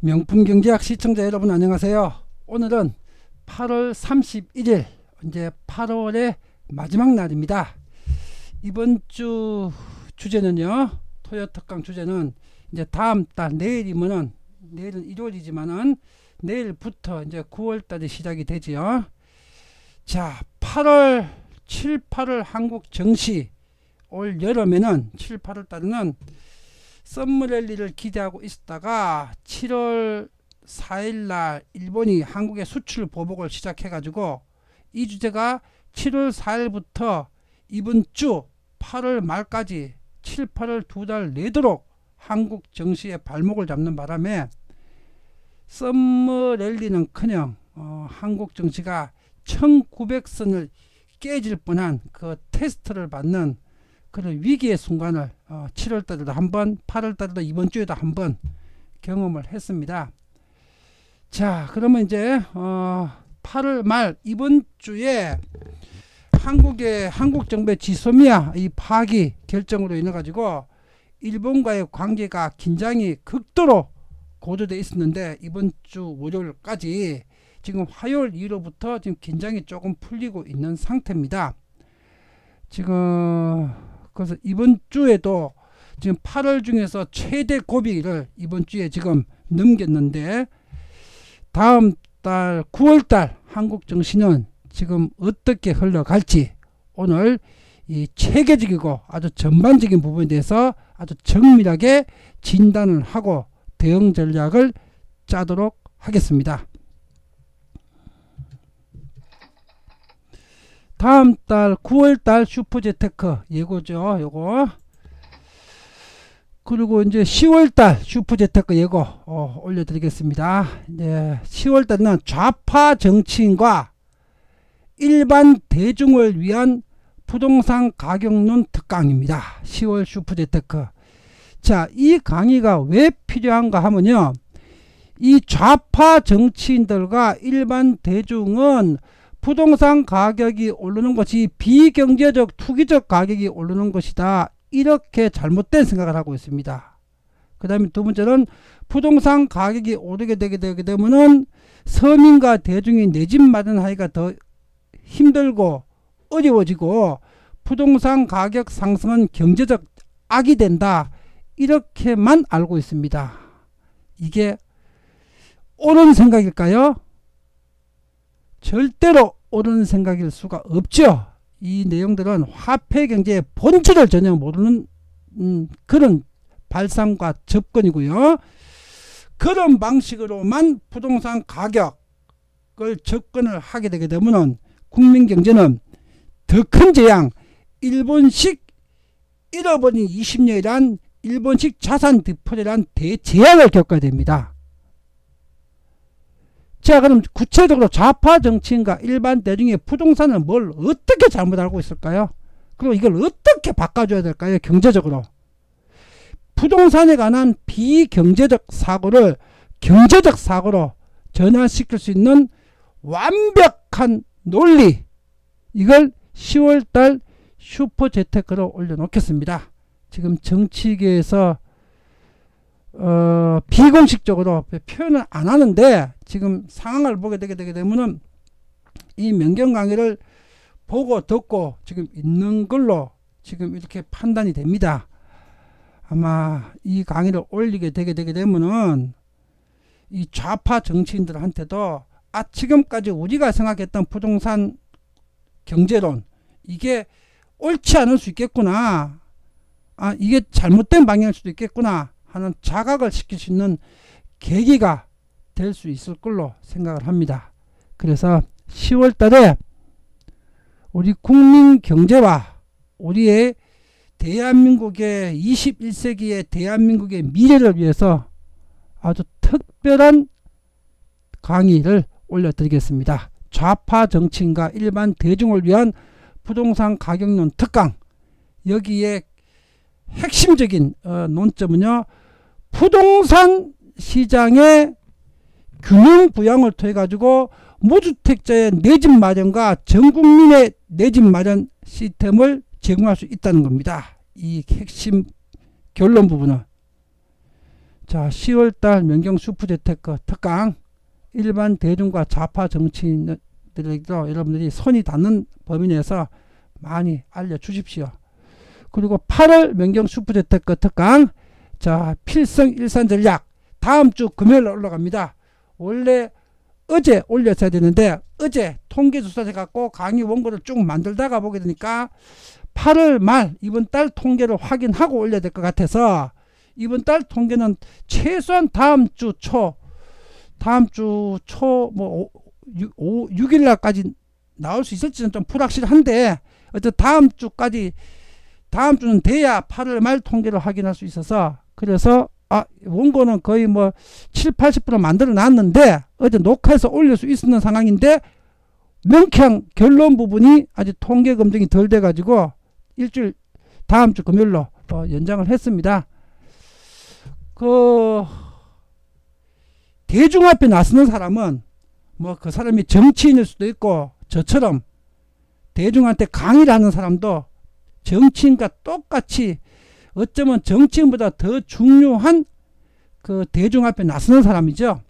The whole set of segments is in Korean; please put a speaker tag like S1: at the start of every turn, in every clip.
S1: 명품경제학 시청자 여러분 안녕하세요. 오늘은 8월 31일 이제 8월의 마지막 날입니다. 이번 주 주제는요, 토요 특강 주제는 이제 다음 달 내일이면은, 내일은 일요일이지만은 내일부터 이제 9월달이 시작이 되지요. 자, 8월 7, 8월 한국 증시 올 여름에는 7, 8월 달에는 썸머 랠리를 기대하고 있었다가 7월 4일날 일본이 한국의 수출 보복을 시작해가지고 이 주제가 7월 4일부터 이번 주 8월 말까지 7, 8월 두 달 내도록 한국 증시의 발목을 잡는 바람에 썸머 랠리는커녕 한국 증시가 1900선을 깨질 뻔한 그 테스트를 받는 그런 위기의 순간을 7월달에도 한번, 8월달에도 이번 주에도 한번 경험을 했습니다. 자, 그러면 이제 8월 말 이번 주에 한국 정부의 지소미아 이 파기 결정으로 인해 가지고 일본과의 관계가 긴장이 극도로 고조되어 있었는데 이번 주 월요일까지 지금 화요일 이후로부터 지금 긴장이 조금 풀리고 있는 상태입니다. 지금 그래서 이번 주에도 지금 8월 중에서 최대 고비를 이번 주에 지금 넘겼는데 다음 달 9월달 한국 증시는 지금 어떻게 흘러갈지 오늘 이 체계적이고 아주 전반적인 부분에 대해서 아주 정밀하게 진단을 하고 대응 전략을 짜도록 하겠습니다. 다음 달 9월달 슈퍼재테크 예고죠. 요거. 그리고 이제 10월달 슈퍼재테크 예고 올려드리겠습니다. 이제 10월달은 좌파 정치인과 일반 대중을 위한 부동산 가격론 특강입니다. 10월 슈퍼재테크. 자, 이 강의가 왜 필요한가 하면요, 이 좌파 정치인들과 일반 대중은 부동산 가격이 오르는 것이 비경제적 투기적 가격이 오르는 것이다, 이렇게 잘못된 생각을 하고 있습니다. 그 다음에 두 번째는 부동산 가격이 오르게 되게 되면은 서민과 대중이 내 집 마련하기가 더 힘들고 어려워지고 부동산 가격 상승은 경제적 악이 된다, 이렇게만 알고 있습니다. 이게 옳은 생각일까요? 절대로 옳은 생각일 수가 없죠. 이 내용들은 화폐 경제의 본질을 전혀 모르는 그런 발상과 접근이고요. 그런 방식으로만 부동산 가격을 접근을 하게 되게 되면 국민 경제는 더 큰 재앙, 일본식 잃어버린 20년이란 일본식 자산 디폴트란 대재앙을 겪어야 됩니다. 자, 그럼 구체적으로 좌파 정치인과 일반 대중의 부동산을 뭘 어떻게 잘못 알고 있을까요? 그리고 이걸 어떻게 바꿔줘야 될까요? 경제적으로. 부동산에 관한 비경제적 사고를 경제적 사고로 전환시킬 수 있는 완벽한 논리, 이걸 10월달 슈퍼재테크로 올려놓겠습니다. 지금 정치계에서 비공식적으로 표현을 안 하는데 지금 상황을 보게 되게 되면은 이 명경 강의를 보고 듣고 지금 있는 걸로 지금 이렇게 판단이 됩니다. 아마 이 강의를 올리게 되게 되면은 이 좌파 정치인들한테도 지금까지 우리가 생각했던 부동산 경제론, 이게 옳지 않을 수 있겠구나, 이게 잘못된 방향일 수도 있겠구나 하는 자각을 시킬 수 있는 계기가 될 수 있을 걸로 생각을 합니다. 그래서 10월 달에 우리 국민 경제와 우리의 대한민국의 21세기의 대한민국의 미래를 위해서 아주 특별한 강의를 올려드리겠습니다. 좌파 정치인과 일반 대중을 위한 부동산 가격론 특강. 여기에 핵심적인 논점은요, 부동산 시장의 균형 부양을 통해 가지고 무주택자의 내 집 마련과 전 국민의 내 집 마련 시스템을 제공할 수 있다는 겁니다. 이 핵심 결론 부분은. 자, 10월달 명경 슈퍼재테크 특강 일반 대중과 좌파 정치인들에게도 여러분들이 손이 닿는 범위 내에서 많이 알려주십시오. 그리고 8월 명경 슈퍼재테크 특강, 자, 필성 일산 전략 다음 주 금요일 올라갑니다. 원래 어제 올렸어야 되는데 어제 통계조사해 갖고 강의 원고를 쭉 만들다가 보게 되니까 8월 말 이번 달 통계를 확인하고 올려야 될 것 같아서 이번 달 통계는 최소한 다음 주 초 뭐 6일 날까지 나올 수 있을지는 좀 불확실한데 어쨌든 다음 주는 돼야 8월 말 통계를 확인할 수 있어서, 그래서 원고는 거의 뭐 70-80% 만들어 놨는데 어제 녹화해서 올릴 수 있는 상황인데 명쾌한 결론 부분이 아직 통계 검증이 덜 돼 가지고 일주일 다음 주 금요일로 연장을 했습니다. 그 대중 앞에 나서는 사람은 뭐 그 사람이 정치인일 수도 있고 저처럼 대중한테 강의를 하는 사람도 정치인과 똑같이 어쩌면 정치인보다 더 중요한 그 대중 앞에 나서는 사람이죠.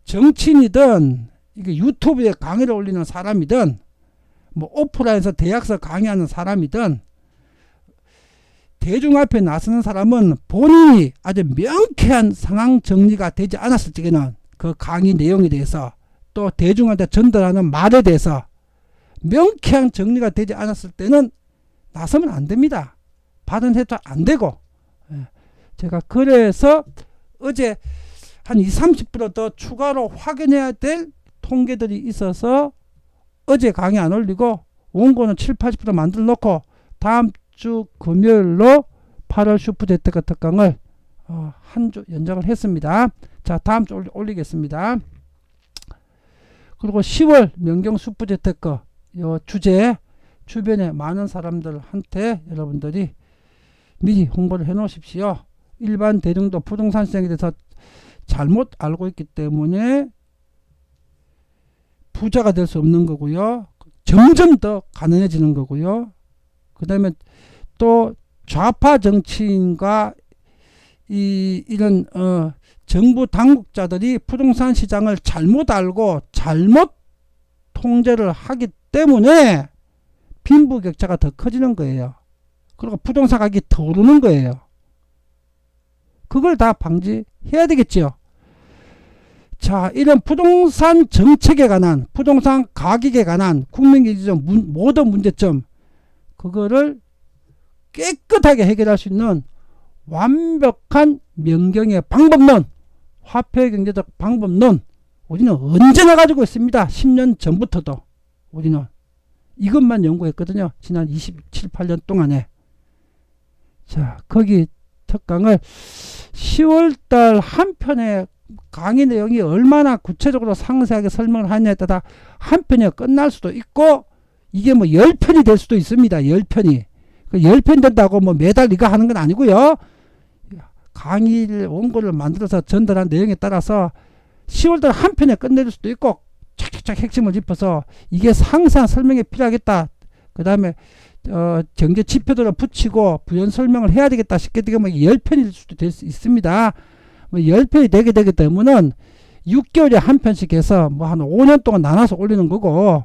S1: 정치인이든 이게 유튜브에 강의를 올리는 사람이든 뭐 오프라인에서 대학에서 강의하는 사람이든 대중 앞에 나서는 사람은 본인이 아주 명쾌한 상황 정리가 되지 않았을 적에는 그 강의 내용에 대해서 또 대중한테 전달하는 말에 대해서 명쾌한 정리가 되지 않았을 때는 나서면 안 됩니다. 받은 해도 안 되고, 제가 그래서 어제 한 20-30% 더 추가로 확인해야 될 통계들이 있어서 어제 강의 안 올리고 원고는 7-80% 만들어 놓고 다음 주 금요일로 8월 슈퍼재테크 특강을 한 주 연장을 했습니다. 자, 다음 주 올리겠습니다. 그리고 10월 명경 슈퍼재테크 요 주제 주변에 많은 사람들한테 여러분들이 미리 홍보를 해 놓으십시오. 일반 대중도 부동산 시장에 대해서 잘못 알고 있기 때문에 부자가 될 수 없는 거고요. 점점 더 가난해지는 거고요. 그 다음에 또 좌파 정치인과 이런 정부 당국자들이 부동산 시장을 잘못 알고 잘못 통제를 하기 때문에 빈부격차가 더 커지는 거예요. 그리고 부동산 가격이 더 오르는 거예요. 그걸 다 방지해야 되겠죠. 자, 이런 부동산 정책에 관한, 부동산 가격에 관한 국민기지적 모든 문제점, 그거를 깨끗하게 해결할 수 있는 완벽한 명경의 방법론, 화폐경제적 방법론, 우리는 언제나 가지고 있습니다. 10년 전부터도 우리는 이것만 연구했거든요. 지난 27-8년 동안에. 자, 거기 특강을 10월달 한 편의 강의 내용이 얼마나 구체적으로 상세하게 설명을 하느냐에 따라 한 편이 끝날 수도 있고 이게 뭐 10편이 될 수도 있습니다. 10편이. 10편 된다고 뭐 매달 이거 하는 건 아니고요. 강의를 원고를 만들어서 전달한 내용에 따라서 10월달 한 편에 끝낼 수도 있고 착착착 핵심을 짚어서 이게 상세한 설명이 필요하겠다. 그 다음에 경제 지표들을 붙이고 부연 설명을 해야 되겠다 싶게 되면 10편일 수도 될 수 있습니다. 뭐 10편이 되게 되기 때문에 6개월에 한 편씩 해서 뭐 한 5년 동안 나눠서 올리는 거고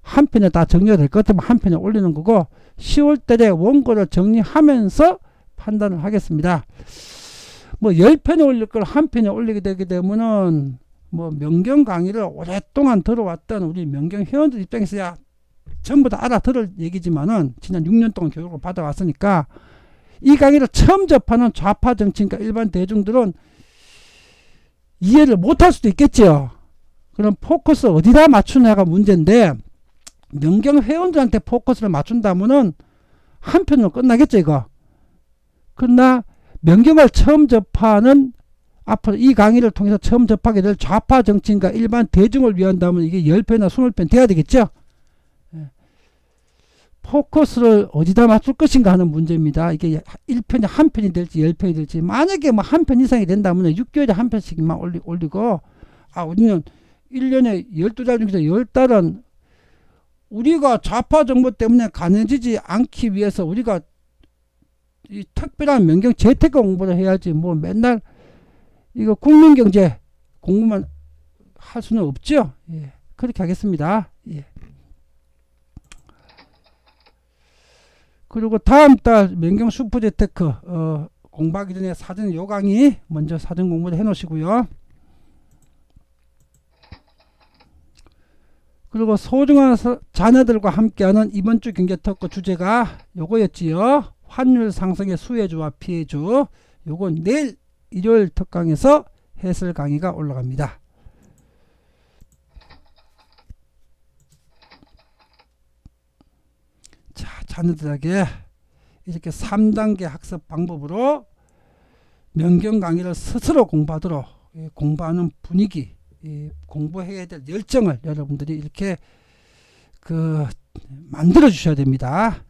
S1: 한 편에 다 정리가 될 것 같으면 한 편에 올리는 거고 10월달에 원고를 정리하면서 판단을 하겠습니다. 뭐 10편에 올릴 걸 한 편에 올리게 되게 되면은 뭐 명경 강의를 오랫동안 들어왔던 우리 명경 회원들 입장에서야 전부 다 알아들을 얘기지만은 지난 6년 동안 교육을 받아왔으니까 이 강의를 처음 접하는 좌파 정치인과 일반 대중들은 이해를 못할 수도 있겠죠. 그럼 포커스 어디다 맞추냐가 문제인데 명경 회원들한테 포커스를 맞춘다면은 한 편으로 끝나겠죠 이거. 그러나 명경을 처음 접하는 앞으로 이 강의를 통해서 처음 접하게 될 좌파 정치인과 일반 대중을 위한다면 이게 10편이나 20편 돼야 되겠죠. 포커스를 어디다 맞출 것인가 하는 문제입니다. 이게 1편이 한 편이 될지 10편이 될지 만약에 뭐 한 편 이상이 된다면 6개월에 한 편씩만 올리고 우리는 1년에 12달 중에서 10달은 우리가 좌파 정부 때문에 가난해지지 않기 위해서 우리가 이 특별한 명경 재테크 공부를 해야지 뭐 맨날 이거 국민경제 공부만 할 수는 없죠. 예, 그렇게 하겠습니다. 예. 그리고 다음 달 명경 슈퍼재테크 공부하기 전에 사전 요 강의 먼저 사전 공부를 해 놓으시고요. 그리고 소중한 자녀들과 함께하는 이번 주 경제 토크 주제가 요거였지요. 환율 상승의 수혜주와 피해주. 요건 내일 일요일 특강에서 해설 강의가 올라갑니다. 자, 자녀들에게 이렇게 3단계 학습 방법으로 명경 강의를 스스로 공부하도록 공부하는 분위기, 공부해야 될 열정을 여러분들이 이렇게 만들어 주셔야 됩니다.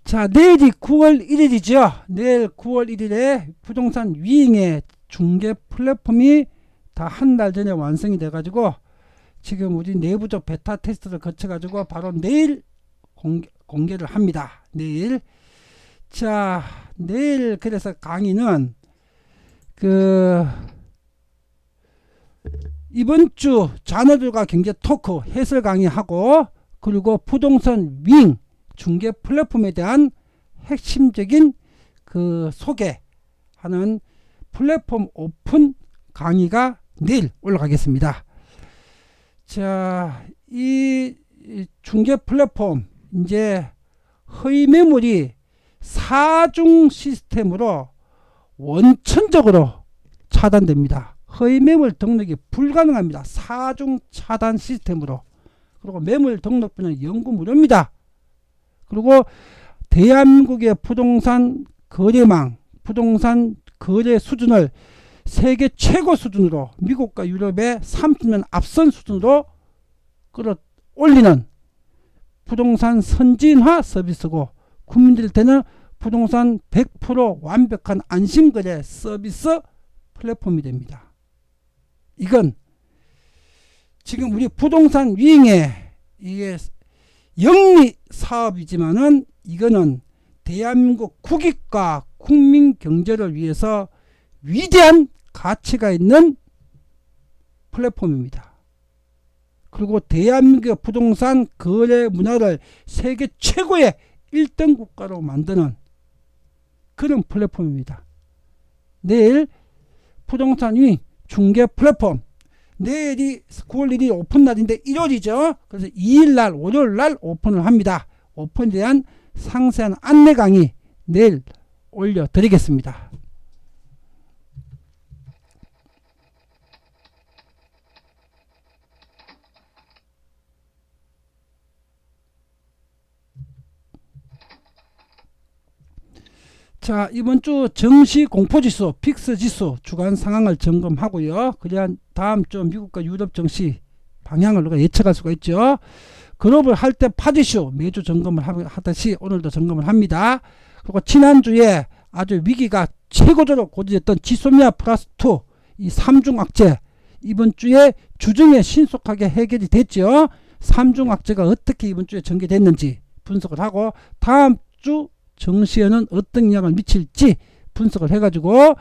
S1: 자, 내일이 9월 1일이죠. 내일 9월 1일에 부동산 위잉의 중개 플랫폼이 다 한 달 전에 완성이 돼 가지고 지금 우리 내부적 베타 테스트를 거쳐 가지고 바로 내일 공개를 합니다. 내일. 자, 내일 그래서 강의는 이번 주 자녀들과 경제 토크 해설 강의하고 그리고 부동산 위잉 중개 플랫폼에 대한 핵심적인 소개하는 플랫폼 오픈 강의가 내일 올라가겠습니다. 자, 이 중개 플랫폼 이제 허위 매물이 4중 시스템으로 원천적으로 차단됩니다. 허위 매물 등록이 불가능합니다. 4중 차단 시스템으로. 그리고 매물 등록비는 연구 무료입니다. 그리고 대한민국의 부동산 거래망, 부동산 거래 수준을 세계 최고 수준으로 미국과 유럽의 30년 앞선 수준으로 끌어올리는 부동산 선진화 서비스고 국민들한테는 부동산 100% 완벽한 안심거래 서비스 플랫폼이 됩니다. 이건 지금 우리 부동산 위잉에 이게 영리 사업이지만은 이거는 대한민국 국익과 국민 경제를 위해서 위대한 가치가 있는 플랫폼입니다. 그리고 대한민국의 부동산 거래 문화를 세계 최고의 1등 국가로 만드는 그런 플랫폼입니다. 내일 부동산 위잉 중개 플랫폼 내일이 9월 1일 오픈 날인데 1월이죠. 그래서 2일날 월요일날 오픈을 합니다. 오픈에 대한 상세한 안내 강의 내일 올려드리겠습니다. 자, 이번 주 정시 공포지수, 픽스지수 주간 상황을 점검하고요. 그래야 다음 주 미국과 유럽 정시 방향을 우리가 예측할 수가 있죠. 그룹을 할 때 파지슈 매주 점검을 하듯이 오늘도 점검을 합니다. 그리고 지난주에 아주 위기가 최고조로 고조됐던 지소미아 플러스 2, 이 3중 악재 이번 주에 주중에 신속하게 해결이 됐죠. 3중 악재가 어떻게 이번 주에 전개됐는지 분석을 하고 다음 주 정시에는 어떤 영향을 미칠지 분석을 해가지고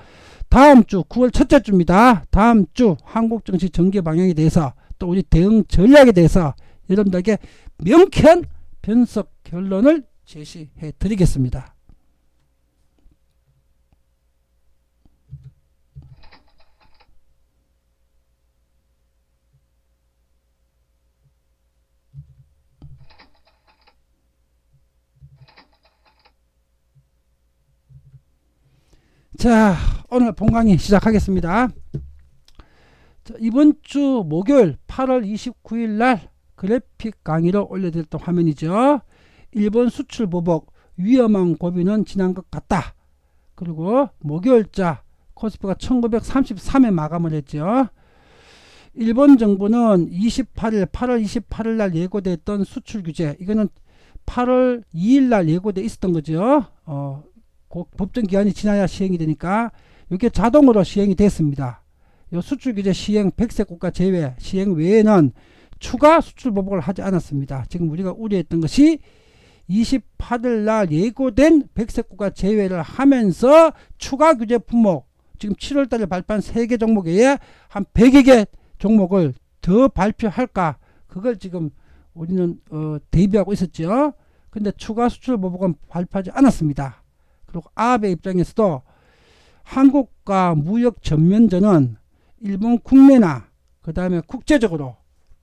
S1: 다음 주 9월 첫째 주입니다. 다음 주 한국 정시 전개 방향에 대해서 또 우리 대응 전략에 대해서 여러분들에게 명쾌한 분석 결론을 제시해 드리겠습니다. 자, 오늘 본 강의 시작하겠습니다. 자, 이번 주 목요일 8월 29일 날 그래픽 강의로 올려드렸던 화면이죠. 일본 수출 보복 위험한 고비는 지난 것 같다. 그리고 목요일자 코스피가 1933에 마감을 했죠. 일본 정부는 8월 28일 날 예고됐던 수출 규제, 이거는 8월 2일 날 예고돼 있었던 거죠. 법정 기한이 지나야 시행이 되니까 이게 자동으로 시행이 됐습니다. 이 수출 규제 시행 100세 국가 제외 시행 외에는 추가 수출 보복을 하지 않았습니다. 지금 우리가 우려했던 것이 28일 날 예고된 100세 국가 제외를 하면서 추가 규제 품목, 지금 7월 달에 발표한 3개 종목 외에 한 100여 개 종목을 더 발표할까, 그걸 지금 우리는 대비하고 있었죠. 근데 추가 수출 보복은 발표하지 않았습니다. 그리고 아베 입장에서도 한국과 무역 전면전은 일본 국내나 그 다음에 국제적으로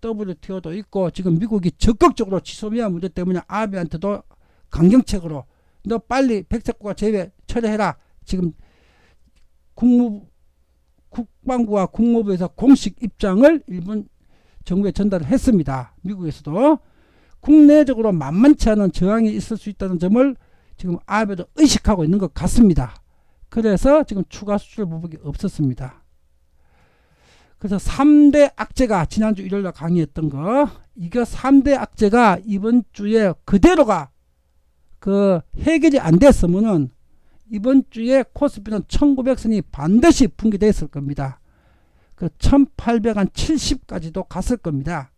S1: WTO도 있고 지금 미국이 적극적으로 지소미아 문제 때문에 아베한테도 강경책으로 너 빨리 백색국가 제외 철회해라, 지금 국방부와 국무부에서 공식 입장을 일본 정부에 전달을 했습니다. 미국에서도 국내적으로 만만치 않은 저항이 있을 수 있다는 점을 지금 아베도 의식하고 있는 것 같습니다. 그래서 지금 추가 수출 보복이 없었습니다. 그래서 3대 악재가 지난주 일요일날 강의했던 거, 이거 3대 악재가 이번 주에 그대로가 해결이 안 됐으면은 이번 주에 코스피는 1900선이 반드시 붕괴됐을 겁니다. 1870까지도 갔을 겁니다.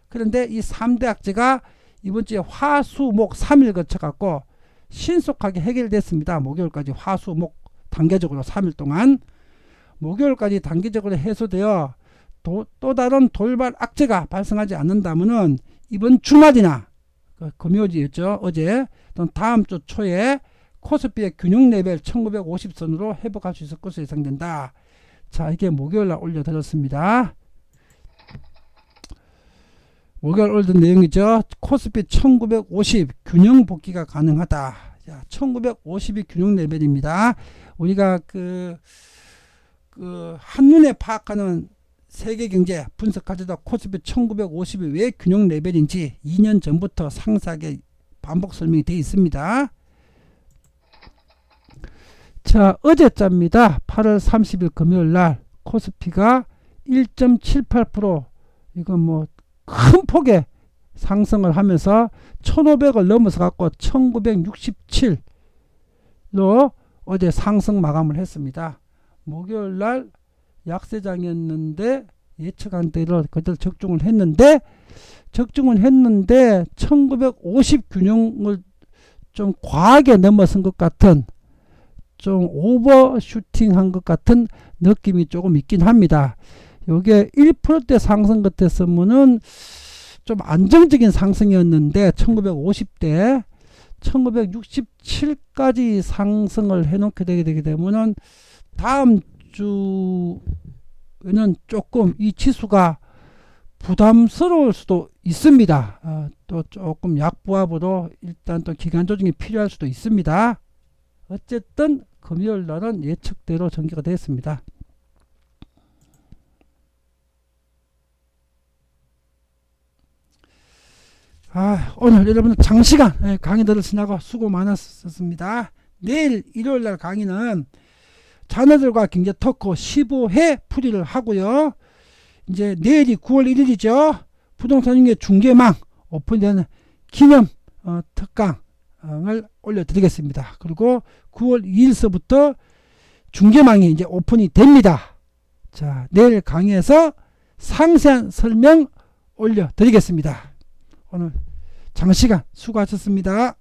S1: 그런데 이 3대 악재가 이번 주에 화, 수, 목 3일 거쳐갖고 신속하게 해결됐습니다. 목요일까지 화, 수, 목 단계적으로 3일 동안 목요일까지 단계적으로 해소되어 또 다른 돌발 악재가 발생하지 않는다면은 이번 주말이나 금요일이었죠. 어제 또는 다음 주 초에 코스피의 균형 레벨 1950선으로 회복할 수 있을 것으로 예상된다. 자, 이게 목요일날 올려드렸습니다. 목요일 올린 내용이죠. 코스피 1950 균형 복귀가 가능하다. 자, 1950이 균형 레벨입니다. 우리가 한눈에 파악하는 세계 경제 분석할 때도 코스피 1950이 왜 균형 레벨인지 2년 전부터 상세하게 반복 설명이 되어 있습니다. 자, 어제자입니다. 8월 30일 금요일 날 코스피가 1.78% 이건 큰 폭의 상승을 하면서 1500을 넘어서 갖고 1967로 어제 상승 마감을 했습니다. 목요일 날 약세장이었는데 예측한 대로 그대로 적중을 했는데 1950 균형을 좀 과하게 넘어선 것 같은, 좀 오버슈팅한 것 같은 느낌이 조금 있긴 합니다. 요게 1%대 상승 같았으면은 좀 안정적인 상승이었는데 1950대 1967까지 상승을 해놓게 되게 되면은 다음 주에는 조금 이 지수가 부담스러울 수도 있습니다. 또 조금 약보합으로 일단 또 기간 조정이 필요할 수도 있습니다. 어쨌든 금요일 날은 예측대로 전개가 되었습니다. 오늘 여러분 장시간 강의 들으시느라고 수고 많았습니다. 내일 일요일 날 강의는 자녀들과 경제 토크 15회 풀이를 하고요. 이제 내일이 9월 1일이죠. 부동산 중개 중개망 오픈되는 기념 특강을 올려드리겠습니다. 그리고 9월 2일서부터 중개망이 이제 오픈이 됩니다. 자, 내일 강의에서 상세한 설명 올려드리겠습니다. 오늘 장시간 수고하셨습니다.